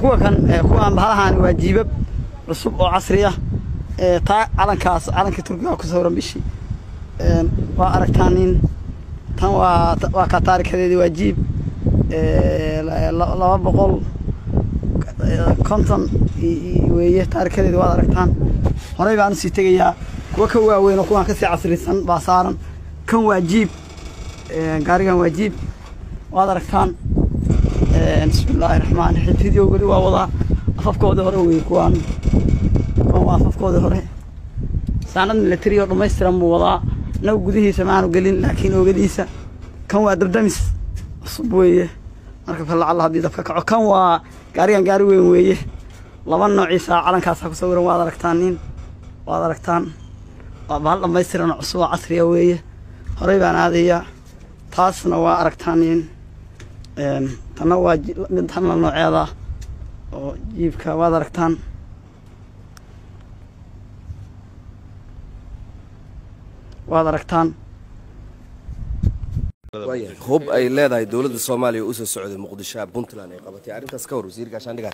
kuwa kan kuwaan bahalahan waa jiibab cusub oo casri ah taa calanka Turkiga ku sawiran bishi waa aragtaanin tan waa ka taariikhadeedii waa jiib 200 konton weeye taariikhadeedii waa aragtaan horay baan si tagayaa kuwa ka waaweyn oo kuwaan ka sii casrisan baa saaran kan waa jiib gaarigan waa jiib waa aragtaan bismillaahir rahmaanir rahiim video gari waa wada afafkooda hore way kuwaan waa afafkooda hore saanad military oo dhameystiran buu wadaa naw gudihiisa maanu galin laakiin oogadiisa kan waa dabdamis cusub weeye marka fal Allah hadii dabka kaco kan waa gaarigan gaari weyn weeye laba noociisa calankaas ku sawiran waa aragtaan waa bahal dhameystiran cusub oo casri ah weeye horay baan aadaya taasna waa aragtaanin tana waa mid tan nooceeda oo jiibka waa aragtaan hub ay leedahay dawladda Soomaaliya oo soo socday Muqdisho Puntland ay qabatay arrintaas ka war wasiirka Gaashaandhigga